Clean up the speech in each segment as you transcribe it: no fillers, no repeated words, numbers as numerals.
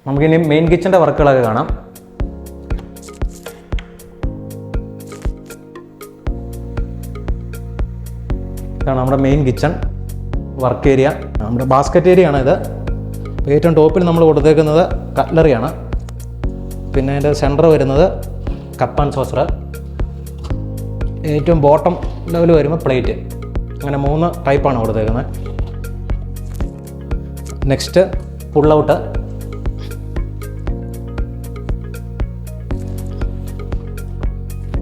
നമുക്കിനി മെയിൻ കിച്ചൻ്റെ വർക്കുകളൊക്കെ കാണാം. ഇതാണ് നമ്മുടെ മെയിൻ കിച്ചൺ വർക്ക് ഏരിയ. നമ്മുടെ ബാസ്ക്കറ്റ് ഏരിയ ആണ് ഇത്. ഏറ്റവും ടോപ്പിൽ നമ്മൾ കൊടുത്തേക്കുന്നത് കട്ട്ലറിയാണ്. പിന്നെ അതിൻ്റെ സെൻറ്റർ വരുന്നത് കപ്പ് ആൻഡ് സോസർ. ഏറ്റവും ബോട്ടം ലെവൽ വരുമ്പോൾ പ്ലേറ്റ്. അങ്ങനെ 3 ടൈപ്പാണ് കൊടുത്തേക്കുന്നത്. Next pull out.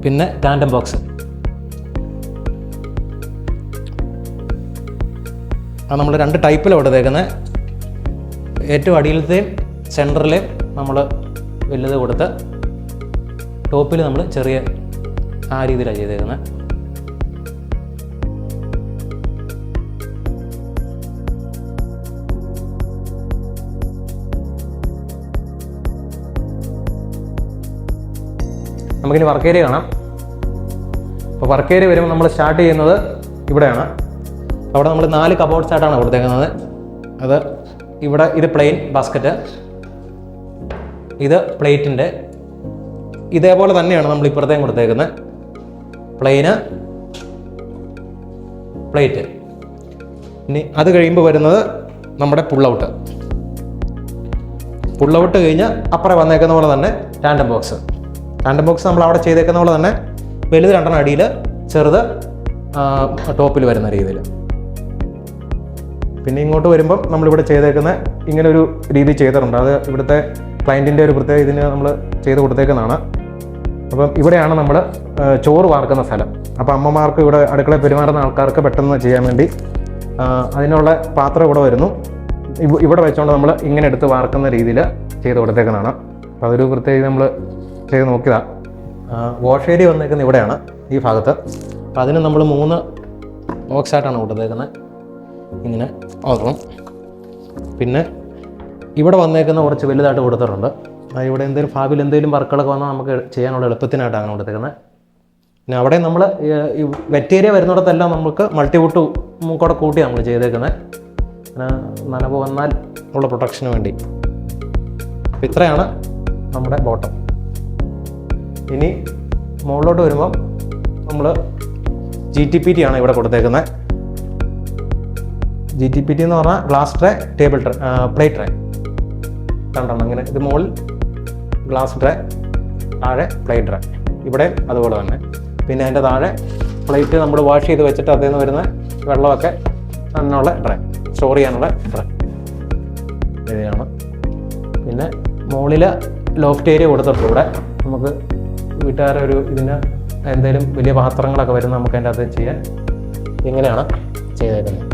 പിന്നെ ടാൻഡം ബോക്സ്. അത് നമ്മൾ 2 ടൈപ്പിലാണ് കൊടുത്തേക്കുന്നത്. ഏറ്റവും അടിയിലത്തെയും സെൻറ്ററിലെയും നമ്മൾ വലുത് കൊടുത്ത് ടോപ്പിൽ നമ്മൾ ചെറിയ ആ രീതിയിലാണ് ചെയ്തേക്കുന്നത്. നമുക്കിനി വർക്ക് ഏരിയ കാണാം. അപ്പോൾ വർക്ക് ഏരിയ വരുമ്പോൾ നമ്മൾ സ്റ്റാർട്ട് ചെയ്യുന്നത് ഇവിടെയാണ്. അവിടെ നമ്മൾ 4 കബോർഡ്സ് ആയിട്ടാണ് കൊടുത്തേക്കുന്നത്. അത് ഇവിടെ ഇത് പ്ലെയിൻ ബാസ്ക്കറ്റ്, ഇത് പ്ലേറ്റിൻ്റെ, ഇതേപോലെ തന്നെയാണ് നമ്മൾ ഇപ്പുറത്തേയും കൊടുത്തേക്കുന്നത്. പ്ലെയിന്, പ്ലേറ്റ്. ഇനി അത് കഴിയുമ്പോൾ വരുന്നത് നമ്മുടെ പുള്ളൗട്ട്. പുള്ളൗട്ട് കഴിഞ്ഞ് അപ്പുറം വന്നേക്കുന്ന പോലെ തന്നെ ടാൻഡം ബോക്സ്. ടാൻഡം ബോക്സ് നമ്മൾ അവിടെ ചെയ്തേക്കുന്ന പോലെ തന്നെ വലുത് 2 അടിയിൽ, ചെറുത് ടോപ്പിൽ വരുന്ന രീതിയിൽ. പിന്നെ ഇങ്ങോട്ട് വരുമ്പം നമ്മളിവിടെ ചെയ്തേക്കുന്ന ഇങ്ങനെ ഒരു രീതി ചെയ്തിട്ടുണ്ട്. അത് ഇവിടുത്തെ ക്ലയൻറ്റിൻ്റെ ഒരു പ്രത്യേക ഇതിന് നമ്മൾ ചെയ്ത് കൊടുത്തേക്കുന്നതാണ്. അപ്പം ഇവിടെയാണ് നമ്മൾ ചോറ് വാർക്കുന്ന സ്ഥലം. അപ്പോൾ അമ്മമാർക്ക് ഇവിടെ അടുക്കളയിൽ പെരുമാറുന്ന ആൾക്കാർക്ക് പെട്ടെന്ന് ചെയ്യാൻ വേണ്ടി അതിനുള്ള പാത്രം ഇവിടെ വരുന്നു. ഇവിടെ വെച്ചുകൊണ്ട് നമ്മൾ ഇങ്ങനെ എടുത്ത് വാർക്കുന്ന രീതിയിൽ ചെയ്ത് കൊടുത്തേക്കുന്നതാണ്. അപ്പോൾ അതൊരു പ്രത്യേകം നമ്മൾ ചെയ്ത് നോക്കിയതാണ്. വാഷ് ഏരിയ വന്നേക്കുന്നത് ഇവിടെയാണ്, ഈ ഭാഗത്ത്. അപ്പോൾ അതിന് നമ്മൾ 3 ബോക്സായിട്ടാണ് കൊടുത്തേക്കുന്നത്. ഇങ്ങനെ ഓർക്കണം. പിന്നെ ഇവിടെ വന്നേക്കുന്ന കുറച്ച് വലുതായിട്ട് കൊടുത്തിട്ടുണ്ട്. ഇവിടെ എന്തെങ്കിലും ഭാവിയിൽ എന്തെങ്കിലും വർക്കുകളൊക്കെ വന്നാൽ നമുക്ക് ചെയ്യാനുള്ള എളുപ്പത്തിനായിട്ടാണ് കൊടുത്തേക്കുന്നത്. പിന്നെ അവിടെ നമ്മൾ ഈ വെറ്റ് ഏരിയ വരുന്നിടത്തെല്ലാം നമുക്ക് മൾട്ടിവുഡ് കൂടെ കൂട്ടി നമ്മൾ ചെയ്തേക്കുന്നത്, നനവ് വന്നാൽ ഉള്ള പ്രൊട്ടക്ഷന് വേണ്ടി. അപ്പോൾ ഇത്രയാണ് നമ്മുടെ ബോട്ടം. ഇനി മുകളിലോട്ട് വരുമ്പം നമ്മൾ GTPT ആണ് ഇവിടെ കൊടുത്തേക്കുന്നത്. GTPT എന്ന് പറഞ്ഞാൽ glass tray, table tray, plate tray. കണ്ടെണ്ണം ഇങ്ങനെ. ഇത് മുകളിൽ ഗ്ലാസ് ട്രേ, താഴെ പ്ലേറ്റ് ട്രേ. ഇവിടെ അതുപോലെ തന്നെ. പിന്നെ അതിൻ്റെ താഴെ പ്ലേറ്റ് നമ്മൾ വാഷ് ചെയ്ത് വെച്ചിട്ട് അതിൽ നിന്ന് വരുന്ന വെള്ളമൊക്കെ അതിനുള്ള ട്രേ, സ്റ്റോർ ചെയ്യാനുള്ള ട്രേ ഇതാണ്. പിന്നെ മുകളിൽ ലോഫ്റ്റ് ഏരിയ കൊടുത്തിട്ടുണ്ട്. ഇവിടെ നമുക്ക് വീട്ടുകാരെ ഒരു ഇതിന് എന്തെങ്കിലും വലിയ പാത്രങ്ങളൊക്കെ വരുന്ന നമുക്ക് അതിൻ്റെ അകത്ത് ചെയ്യാൻ ഇങ്ങനെയാണ് ചെയ്തേക്കുന്നത്.